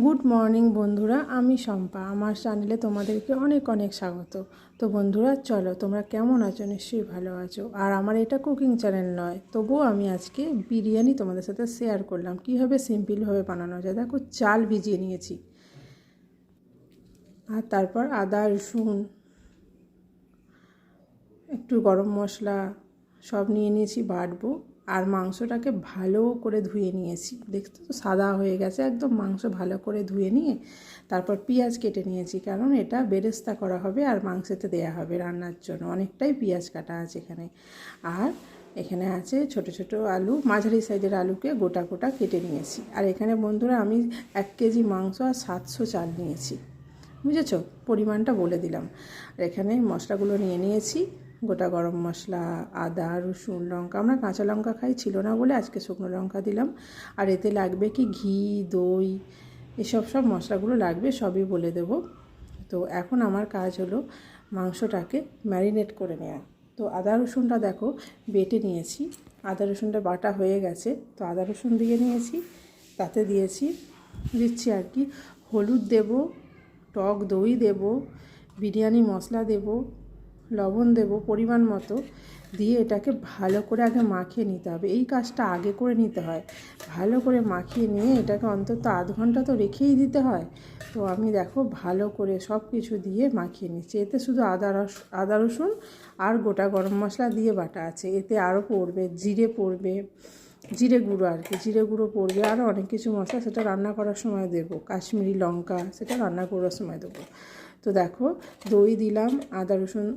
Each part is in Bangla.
গুড মর্নিং বন্ধুরা, আমি শম্পা। আমার চ্যানেলে তোমাদেরকে অনেক অনেক স্বাগত। তো বন্ধুরা, চলো, তোমরা কেমন আছো? নিশ্চয়ই ভালো আছো। আর আমার এটা কুকিং চ্যানেল নয়, তবুও আমি আজকে বিরিয়ানি তোমাদের সাথে শেয়ার করলাম কীভাবে সিম্পলভাবে বানানো যায়। দেখো, চাল ভিজিয়ে নিয়েছি, আর তারপর আদা রসুন একটু গরম মশলা সব নিয়ে নিয়েছি, বাটবো। আর মাংসটাকে ভালো করে ধুয়ে নিয়েছি, দেখতে তো সাদা হয়ে গেছে একদম। মাংস ভালো করে ধুয়ে নিয়ে তারপর পেঁয়াজ কেটে নিয়েছি, কারণ এটা বেরেস্তা করা হবে আর মাংসতে দেয়া হবে রান্নার জন্য। অনেকটাই পেঁয়াজ কাটা আছে এখানে। আর এখানে আছে ছোট ছোট আলু, মাঝারি সাইজের আলুকে গোটা গোটা কেটে নিয়েছি। আর এখানে বন্ধুরা আমি 1 কেজি মাংস আর 700 চাল নিয়েছি, বুঝেছো? পরিমাণটা বলে দিলাম। আর এখানে মশলাগুলো নিয়ে নিয়েছি, গোটা গরম মশলা, আদা রসুন লঙ্কা। আমরা কাঁচা লঙ্কা খাই, ছিল না বলে আজকে শুকনো লঙ্কা দিলাম। আর এতে লাগবে কি ঘি, দই, সব মশলাগুলো লাগবে, সবই বলে দেব। তো এখন আমার কাজ হলো মাংসটাকে ম্যারিনেট করে নেওয়া। তো আদা রসুনটা দেখো বেটে নিয়েছি, আদা রসুনটা বাটা হয়ে গেছে। তো আদা রসুন দিয়ে নিয়েছি, তাতে দিচ্ছি আর কি হলুদ দেব, টক দই দেব, বিরিয়ানি মশলা দেব, লবণ দেব পরিমাণ মতো। দিয়ে এটাকে ভালো করে আগে মাখিয়ে নিতে হবে। এই কাজটা আগে করে নিতে হয়। ভালো করে মাখিয়ে নিয়ে এটাকে অন্তত আধ ঘন্টা তো রেখেই দিতে হয়। তো আমি দেখো ভালো করে সব কিছু দিয়ে মাখিয়ে নিচ্ছি। এতে শুধু আদা রসুন আর গোটা গরম মশলা দিয়ে বাটা আছে। এতে আরও পড়বে জিরে, পড়বে জিরে গুঁড়ো আর কি, জিরে গুঁড়ো পড়বে, আরও অনেক কিছু মশলা, সেটা রান্না করার সময় দেবো। কাশ্মীরি লঙ্কা, সেটা রান্না করার সময় দেবো। তো দেখো দই দিলাম, আদা রসুন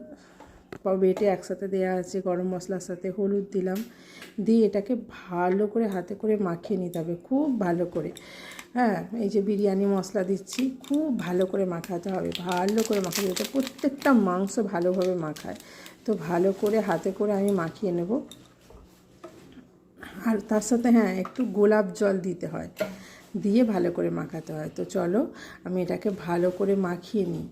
বেটে একসাথে দেওয়া আছে, গরম মশলার সাথে হলুদ দিলাম। দিয়ে এটাকে ভালো করে হাতে করে মাখিয়ে নিতে হবে, খুব ভালো করে। হ্যাঁ, এই যে বিরিয়ানি মশলা দিচ্ছি, খুব ভালো করে মাখাতে হবে, ভালো করে মাখাতে হবে। প্রত্যেকটা মাংস ভালোভাবে মাখায়। তো ভালো করে হাতে করে আমি মাখিয়ে নেব। আর তার সাথে একটু গোলাপ জল দিতে হয়, দিয়ে ভালো করে মাখাতে হয়। তো চলো আমি এটাকে ভালো করে মাখিয়ে নিই।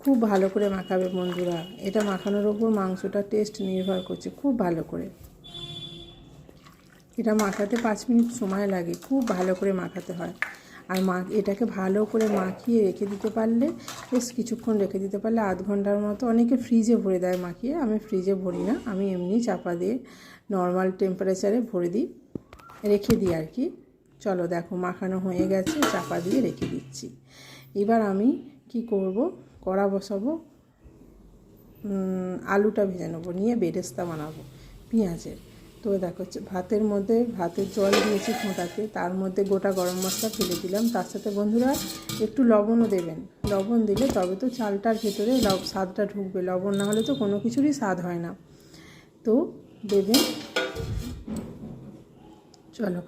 খুব ভালো করে মাখাবে বন্ধুরা। এটা মাখানোর ওপর মাংসটার টেস্ট নির্ভর করছে। খুব ভালো করে এটা মাখাতে 5 মিনিট সময় লাগে, খুব ভালো করে মাখাতে হয়। আর এটাকে ভালো করে মাখিয়ে রেখে দিতে পারলে, বেশ কিছুক্ষণ রেখে দিতে পারলে, আধ ঘন্টার মতো। অনেকে ফ্রিজে ভরে দেয় মাখিয়ে, আমি ফ্রিজে ভরি না, আমি এমনি চাপা দিয়ে নর্মাল টেম্পারেচারে ভরে দিই, রেখে দিই আর কি। চলো দেখো মাখানো হয়ে গেছে, চাপা দিয়ে রেখে দিচ্ছি। এবার আমি কি করব, কড়া বসাবো, আলুটা ভেজে নেবো, নিয়ে বেরেস্তা বানাবো পেঁয়াজের। তো দেখো ভাতের জল দিয়েছি ফোঁটাতে, তার মধ্যে গোটা গরম মশলা ফেলে দিলাম। তার সাথে বন্ধুরা একটু লবণও দেবেন। লবণ দিলে তবে তো চালটার ভেতরে স্বাদটা ঢুকবে, লবণ না হলে তো কোনো কিছুরই স্বাদ হয় না। তো দেবেন। চলো,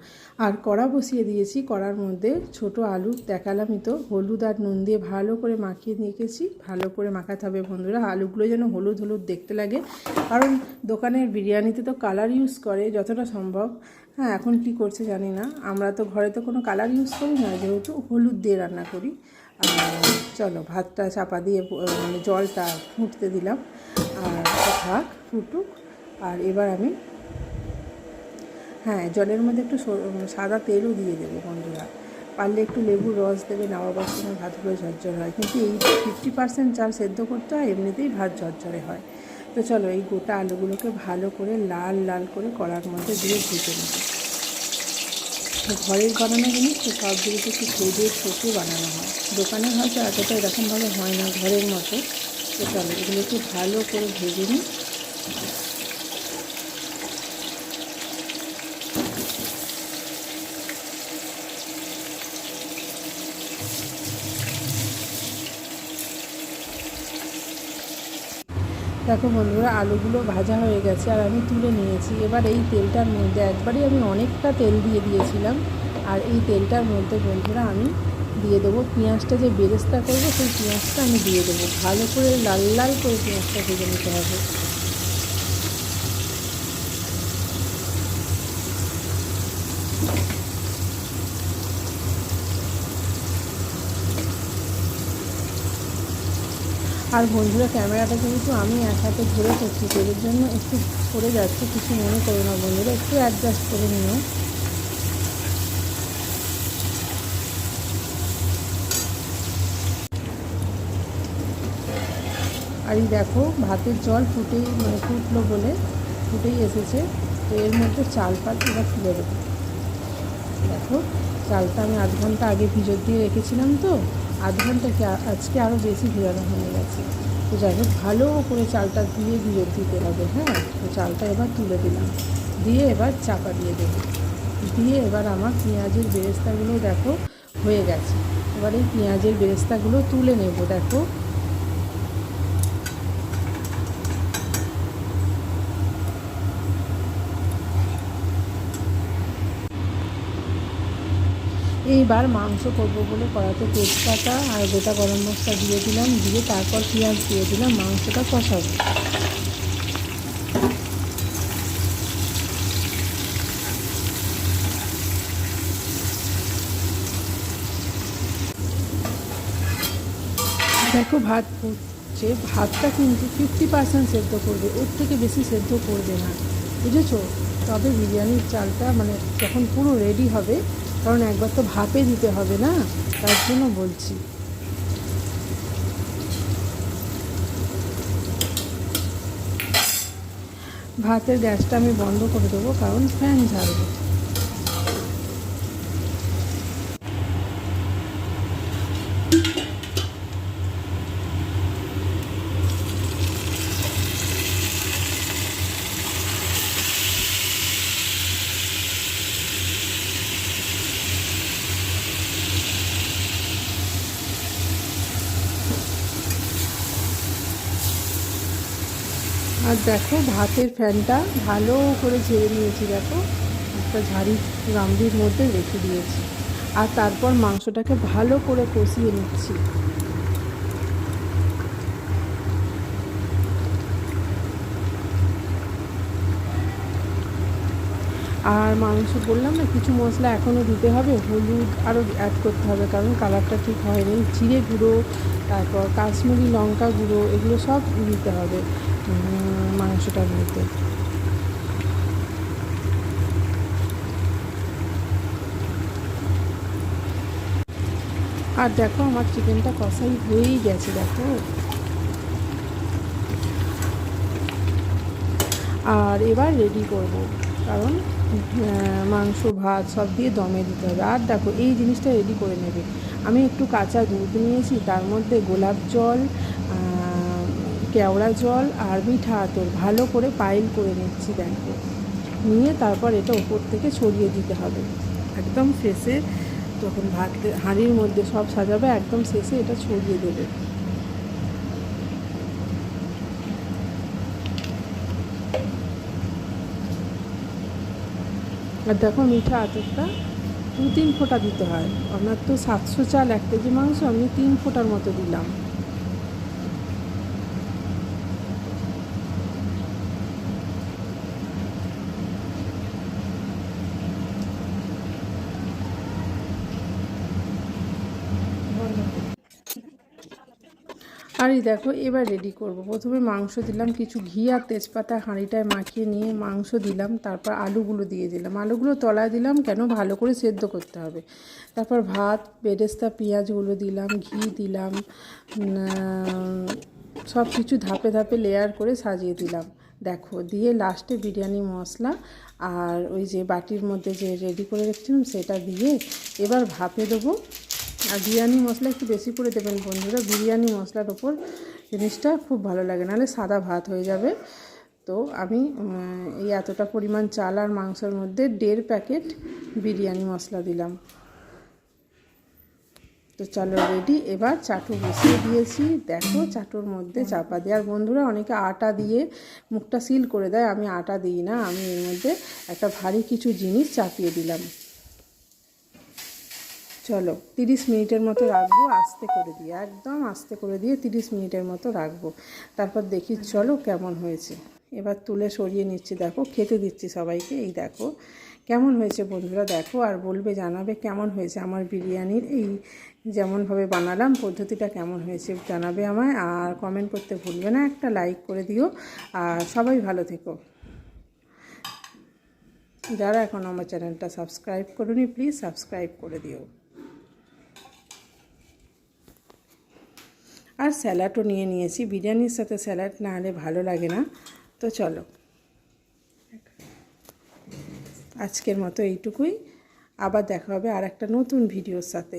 আর কড়া বসিয়ে দিয়েছি। কড়ার মধ্যে ছোট আলু দেখালামই তো, হলুদ আর নুন দিয়ে ভালো করে মাখিয়ে রেখেছি। ভালো করে মাখাতে হবে বন্ধুরা, আলুগুলো যেন হলুদ হলুদ দেখতে লাগে। কারণ দোকানের বিরিয়ানিতে তো কালার ইউজ করে যতটা সম্ভব। এখন কি করছে জানি না, আমরা তো ঘরে তো কোনো কালার ইউজ করি না, যেহেতু হলুদ দিয়ে রান্না করি। চলো ভাতটা চাপা দিয়ে জলটা ফুটতে দিলাম, আর থাক ফুটুক। আর এবার আমি জলের মধ্যে একটু সাদা তেলও দিয়ে দেবো বন্ধুরা। পারলে একটু লেবুর রস দেবে, নামাবার সময় ভাতগুলো ঝরঝরে হয়। কিন্তু এই 50% চাল সেদ্ধ করতে হয়, এমনিতেই ভাত ঝরঝরে হয়। তো চলো এই গোটা আলুগুলোকে ভালো করে লাল লাল করে কড়ার মধ্যে দিয়ে ভেজে নেব। ঘরের বানানো জিনিস তো, সব জিনিস একটু ভেজে ছোটে বানানো হয়। দোকানে হয়তো এতটা এরকমভাবে হয় না ঘরের মতো। তো চলো এগুলোকে ভালো করে ভেজে নিই। দেখো বন্ধুরা, আলুগুলো ভাজা হয়ে গেছে আর আমি তুলে নিয়েছি। এবার এই তেলটার মধ্যে একবারই আমি অনেকটা তেল দিয়ে দিয়েছিলাম। আর এই তেলটার মধ্যে বন্ধুরা আমি দিয়ে দেবো পেঁয়াজটা, যে বেরেস্তা করবো সেই পেঁয়াজটা আমি দিয়ে দেবো। ভালো করে লাল লাল করে পেঁয়াজটা ভেজে নিতে হবে। আর বন্ধুরা, ক্যামেরাটা কিন্তু আমি এক হাতে ধরে করছি, এর জন্য একটু পড়ে যাচ্ছে, কিছু মনে করো না বন্ধুরা, একটু অ্যাডজাস্ট করে নিও। আর এই দেখো ভাতের জল ফুটলো বলে ফুটেই এসেছে। তো এর মধ্যে চাল এবার তুলে দেবো। দেখো চালটা আমি আধ ঘন্টা আগে ভিজত দিয়ে রেখেছিলাম, তো আধ ঘন্টা আজকে আরও বেশি ভিজানো হয়ে গেছে। তো যাই হোক, ভালো করে চালটা দিয়ে ভিজত দিতে হবে। হ্যাঁ, তো চালটা এবার তুলে দিলাম, দিয়ে এবার চাপা দিয়ে দেবো। দিয়ে এবার আমার পেঁয়াজের বেরেস্তাগুলো দেখো হয়ে গেছে। এবার এই পেঁয়াজের বেরেস্তাগুলো তুলে নেব। দেখো এইবার মাংস করবো বলে কড়াতে তেজপাতা আর গোটা গরম মশলা দিয়ে দিলাম, দিয়ে তারপর পেঁয়াজ দিয়ে দিলাম, মাংসটা কষাবো। দেখো ভাত ফুটছে, ভাতটা কিন্তু 50% সেদ্ধ করবে, ওর থেকে বেশি সেদ্ধ করবে না, বুঝেছো? তবে বিরিয়ানির চালটা যখন পুরো রেডি হবে, কারণ একবার তো ভাপে দিতে হবে না, তার জন্য বলছি। ভাতের গ্যাসটা আমি বন্ধ করে দেবো, কারণ ফ্যান ঝাড়বো। আর দেখো ভাতের ফ্যানটা ভালো করে ঝেড়ে নিয়েছি, দেখো একটা ঝাড়ি গামলির মধ্যে রেখে দিয়েছি। আর তারপর মাংসটাকে ভালো করে কষিয়ে নিচ্ছি। আর মাংস বললাম না, কিছু মশলা এখনও দিতে হবে, হলুদ আরও অ্যাড করতে হবে, কারণ কালারটা ঠিক হয়নি। জিরে গুঁড়ো, তারপর কাশ্মীরি লঙ্কা গুঁড়ো, এগুলো সব দিতে হবে মাংসটার মধ্যে। আর দেখো আমার চিকেনটা কষাই হয়েই গেছে। দেখো আর এবার রেডি করব, কারণ মাংস ভাত সব দিয়ে দমে দিতে হবে। আর দেখো এই জিনিসটা রেডি করে নেবে। আমি একটু কাঁচা দুধ নিয়েছি, তার মধ্যে গোলাপ জল, কেওড়া জল আর মিঠা আতর ভালো করে পাইল করে নিচ্ছি। দেখো নিয়ে তারপর এটা ওপর থেকে ছড়িয়ে দিতে হবে একদম শেষে, যখন ভাত হাঁড়ির মধ্যে সব সাজাবে একদম শেষে এটা ছড়িয়ে দেবে। আর দেখো মিঠা আতরটা 2-3 ফোঁটা দিতে হয়। আপনার তো 700 চাল 1 কেজি মাংস, আমি 3 ফোঁটার মতো দিলাম। আর এই দেখো এবার রেডি করব। প্রথমে মাংস দিলাম, কিছু ঘি আর তেজপাতা হাঁড়িটায় মাখিয়ে নিয়ে মাংস দিলাম, তারপর আলুগুলো দিয়ে দিলাম। আলুগুলো তলায় দিলাম কেন, ভালো করে সেদ্ধ করতে হবে। তারপর ভাত, বেরেস্তা, পেঁয়াজগুলো দিলাম, ঘি দিলাম, সব কিছু ধাপে ধাপে লেয়ার করে সাজিয়ে দিলাম। দেখো দিয়ে লাস্টে বিরিয়ানি মশলা আর ওই যে বাটির মধ্যে যে রেডি করে রেখেছিলাম সেটা দিয়ে এবার ভাপে দেবো। আর বিরিয়ানি মশলা একটু বেশি করে দেবেন বন্ধুরা, বিরিয়ানি মশলার ওপর জিনিসটা খুব ভালো লাগে, নাহলে সাদা ভাত হয়ে যাবে। তো আমি এই এতটা পরিমাণ চাল আর মাংসের মধ্যে 1.5 প্যাকেট বিরিয়ানি মশলা দিলাম। তো চলো রেডি। এবার চাটু বসিয়ে দিয়েছি, দেখো চাটুর মধ্যে চাপা দিয়ে। আর বন্ধুরা অনেকে আটা দিয়ে মুখটা সিল করে দেয়, আমি আটা দিই না, আমি এর মধ্যে একটা ভারী কিছু জিনিস চাপিয়ে দিলাম। চলো 30 মিনিটের মতো রাখবো আস্তে করে দিয়ে, একদম আস্তে করে দিয়ে 30 মিনিটের মতো রাখবো। তারপর দেখি চলো কেমন হয়েছে। এবার তুলে সরিয়ে নিচ্ছি, দেখো খেতে দিচ্ছি সবাইকে। এই দেখো কেমন হয়েছে বন্ধুরা, দেখো আর বলবে, জানাবে কেমন হয়েছে আমার বিরিয়ানির এই যেমনভাবে বানালাম পদ্ধতিটা কেমন হয়েছে জানাবে আমায়। আর কমেন্ট করতে ভুলবে না, একটা লাইক করে দিও। আর সবাই ভালো থেকো। যারা এখন আমার চ্যানেলটা সাবস্ক্রাইব করোনি প্লিজ সাবস্ক্রাইব করে দিও। আর স্যালাডও নিয়ে নিয়েছি, বিরিয়ানির সাথে স্যালাড না হলে ভালো লাগে না। তো চলো আজকের মতো এইটুকুই, আবার দেখা হবে আর একটা নতুন ভিডিওর সাথে।